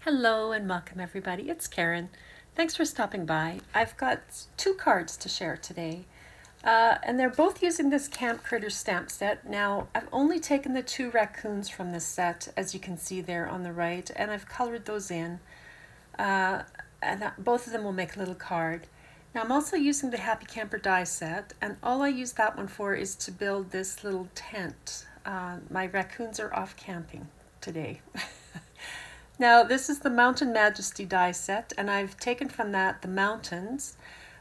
Hello and welcome everybody, it's Karen. Thanks for stopping by. I've got two cards to share today and they're both using this Camp Critter stamp set. Now I've only taken the two raccoons from this set, as you can see there on the right, and I've colored those in both of them will make a little card. Now I'm also using the Happy Camper die set, and all I use that one for is to build this little tent. My raccoons are off camping today. Now this is the Mountain Majesty die set, and I've taken from that the mountains,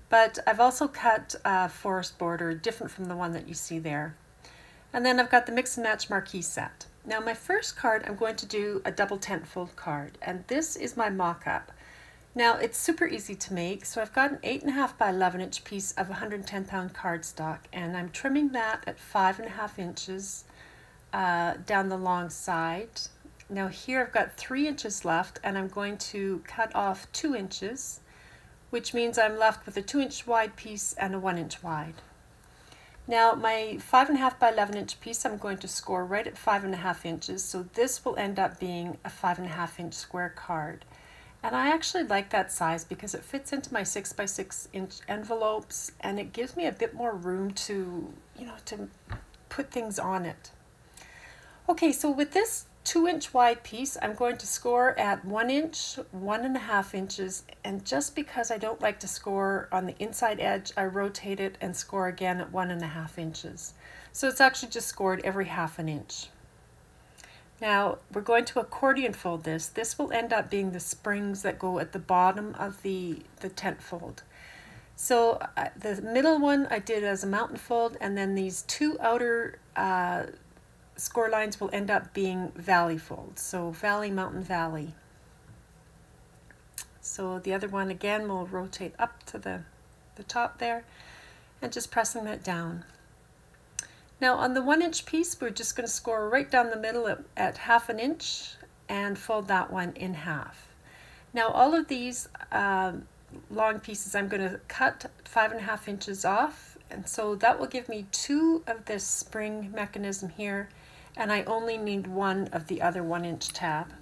but I've also cut a forest border different from the one that you see there. And then I've got the Mix and Match Marquee set. Now my first card, I'm going to do a double tent fold card, and this is my mock-up. Now it's super easy to make, so I've got an 8.5 by 11 inch piece of 110-pound cardstock, and I'm trimming that at 5.5 inches down the long side. Now here I've got 3 inches left, and I'm going to cut off 2 inches, which means I'm left with a 2-inch wide piece and a 1-inch wide. Now my 5.5 by 11 inch piece I'm going to score right at 5.5 inches, so this will end up being a 5.5 inch square card. And I actually like that size because it fits into my 6 by 6 inch envelopes, and it gives me a bit more room to, to put things on it. Okay, so with this 2-inch wide piece, I'm going to score at 1 inch, 1.5 inches, and just because I don't like to score on the inside edge, I rotate it and score again at 1.5 inches. So it's actually just scored every 1/2 inch. Now we're going to accordion fold this. This will end up being the springs that go at the bottom of the tent fold. So the middle one I did as a mountain fold, and then these two outer score lines will end up being valley folds. So valley, mountain, valley. So the other one again will rotate up to the top there and just pressing that down. Now on the 1-inch piece, we're just going to score right down the middle at 1/2 inch and fold that one in half. Now all of these long pieces I'm going to cut 5.5 inches off, and so that will give me 2 of this spring mechanism here, and I only need 1 of the other 1-inch tab.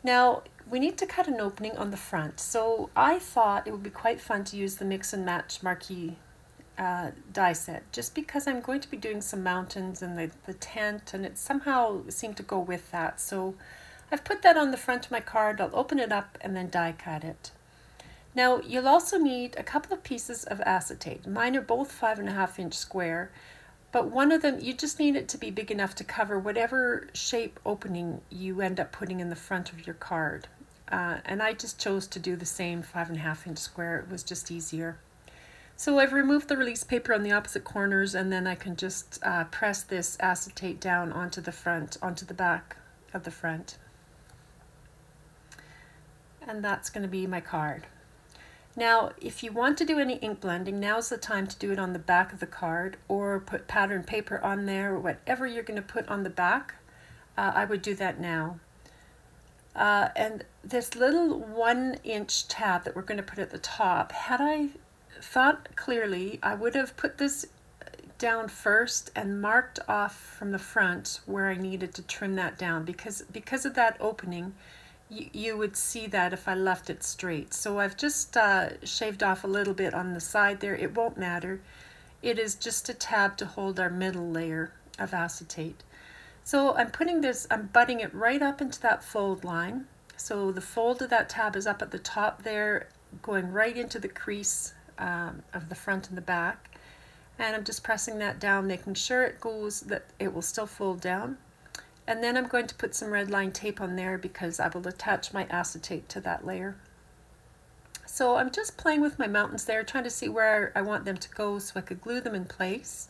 Now we need to cut an opening on the front, so I thought it would be quite fun to use the Mix and Match Marquee die set, just because I'm going to be doing some mountains and the tent, and it somehow seemed to go with that. So I've put that on the front of my card. I'll open it up and then die cut it. Now you'll also need a couple of pieces of acetate. Mine are both 5.5 inch square, but one of them, you just need it to be big enough to cover whatever shape opening you end up putting in the front of your card. And I just chose to do the same 5.5 inch square. It was just easier. So I've removed the release paper on the opposite corners, and then I can just press this acetate down onto the back of the front. And that's going to be my card. Now, if you want to do any ink blending, now's the time to do it on the back of the card, or put pattern paper on there, or whatever you're going to put on the back. I would do that now. And this little 1-inch tab that we're going to put at the top, had I thought clearly, I would have put this down first and marked off from the front where I needed to trim that down, because of that opening you would see that if I left it straight. So I've just shaved off a little bit on the side there. It won't matter. It is just a tab to hold our middle layer of acetate. So I'm butting it right up into that fold line. So the fold of that tab is up at the top there, going right into the crease of the front and the back, and I'm just pressing that down, making sure that it will still fold down. And then I'm going to put some red line tape on there because I will attach my acetate to that layer. So I'm just playing with my mountains there, trying to see where I want them to go so I could glue them in place.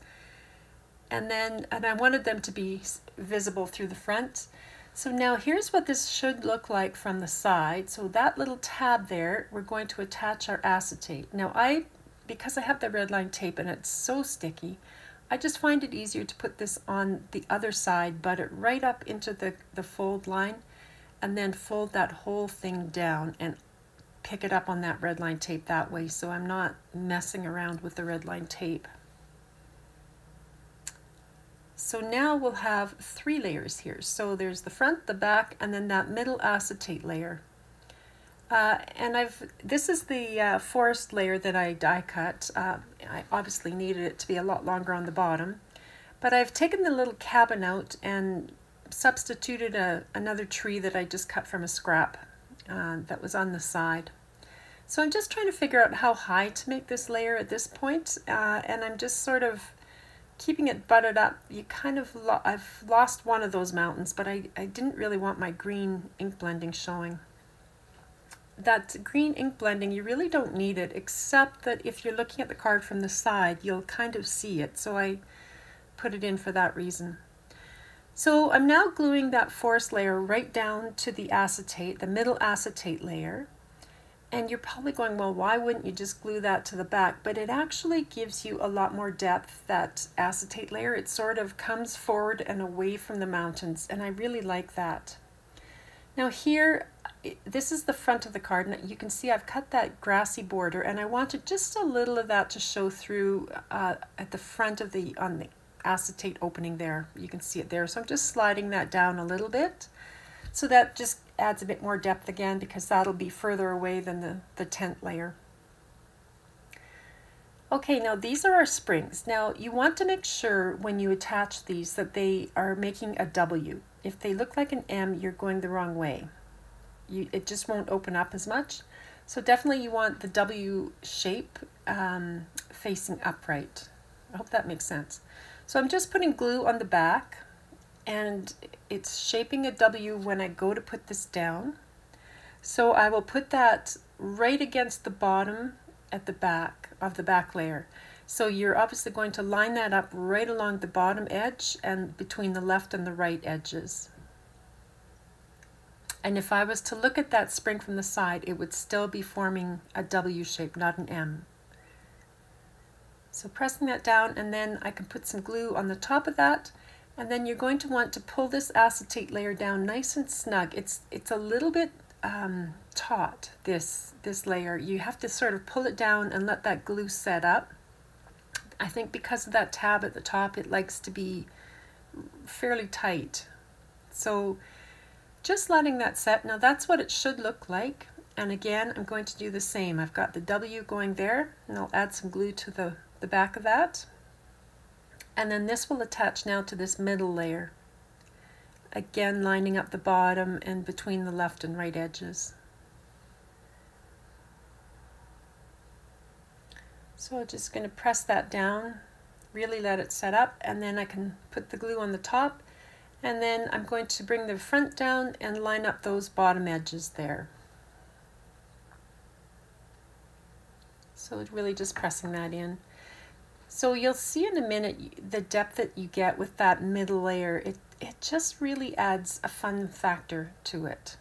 And I wanted them to be visible through the front. So now here's what this should look like from the side. So that little tab there, we're going to attach our acetate. Now because I have the red line tape and it's so sticky, I just find it easier to put this on the other side, butt it right up into the fold line, and then fold that whole thing down and pick it up on that red line tape that way, so I'm not messing around with the red line tape. So now we'll have 3 layers here. So there's the front, the back, and then that middle acetate layer. This is the forest layer that I die cut. I obviously needed it to be a lot longer on the bottom, but I've taken the little cabin out and substituted another tree that I just cut from a scrap that was on the side. So I'm just trying to figure out how high to make this layer at this point, and I'm just sort of keeping it butted up. I've lost one of those mountains, but I didn't really want my green ink blending showing. That green ink blending, you really don't need it, except that if you're looking at the card from the side, you'll kind of see it. So I put it in for that reason. So I'm now gluing that forest layer right down to the acetate, the middle acetate layer. And you're probably going, well, why wouldn't you just glue that to the back? But it actually gives you a lot more depth, that acetate layer. It sort of comes forward and away from the mountains, and I really like that. Now here, this is the front of the card, and you can see I've cut that grassy border, and I wanted just a little of that to show through at the front of on the acetate opening there. You can see it there. So I'm just sliding that down a little bit. So that just adds a bit more depth again, because that'll be further away than the tent layer. Okay, now these are our springs. Now you want to make sure when you attach these that they are making a W. If they look like an M, you're going the wrong way. It just won't open up as much. So definitely you want the W shape facing upright. I hope that makes sense. So I'm just putting glue on the back, and it's shaping a W when I go to put this down. So I will put that right against the bottom at the back of the back layer. So you're obviously going to line that up right along the bottom edge and between the left and the right edges. And if I was to look at that spring from the side, it would still be forming a W shape, not an M. So pressing that down, and then I can put some glue on the top of that, and then you're going to want to pull this acetate layer down nice and snug. It's a little bit taut, this layer. You have to sort of pull it down and let that glue set up. I think because of that tab at the top, it likes to be fairly tight. So just letting that set. Now that's what it should look like. And again, I'm going to do the same. I've got the W going there, and I'll add some glue to the back of that. And then this will attach now to this middle layer. Again, lining up the bottom and between the left and right edges. So I'm just going to press that down, really let it set up, and then I can put the glue on the top, and then I'm going to bring the front down and line up those bottom edges there. So really just pressing that in. So you'll see in a minute the depth that you get with that middle layer. It just really adds a fun factor to it.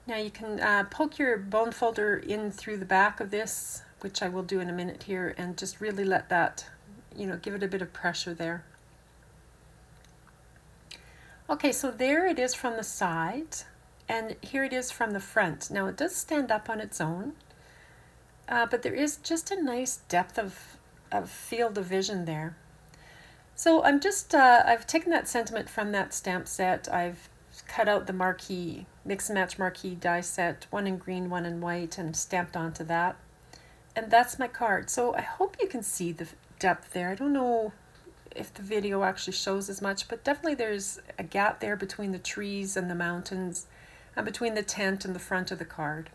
Now you can poke your bone folder in through the back of this, which I will do in a minute here, and just really let that, give it a bit of pressure there. Okay, so there it is from the side, and here it is from the front. Now it does stand up on its own, but there is just a nice depth of field of vision there. So I'm just, I've taken that sentiment from that stamp set. I've cut out the marquee, mix and match marquee die set, one in green, one in white, and stamped onto that. And that's my card. So I hope you can see the depth there. I don't know if the video actually shows as much, but definitely there's a gap there between the trees and the mountains, and between the tent and the front of the card.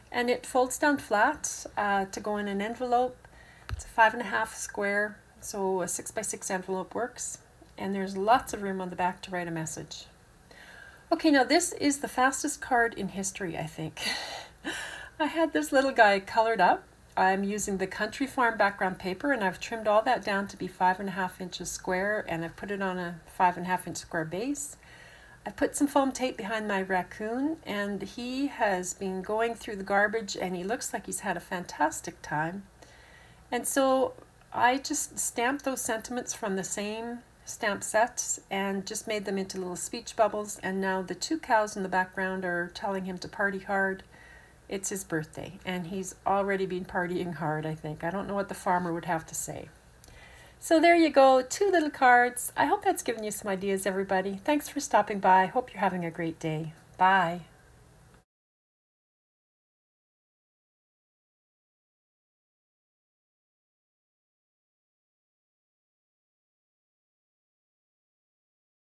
And it folds down flat to go in an envelope. It's a 5.5 square, so a 6x6 envelope works. And there's lots of room on the back to write a message. Okay, now this is the fastest card in history, I think. I had this little guy colored up. I'm using the Country Farm background paper, and I've trimmed all that down to be 5.5 inches square, and I've put it on a 5.5 inch square base. I put some foam tape behind my raccoon, and he has been going through the garbage, and he looks like he's had a fantastic time. And so I just stamped those sentiments from the same stamp sets and just made them into little speech bubbles, and now the 2 cows in the background are telling him to party hard, It's his birthday, and he's already been partying hard, I think. I don't know what the farmer would have to say. So there you go, 2 little cards. I hope that's given you some ideas, everybody. Thanks for stopping by. Hope you're having a great day. Bye.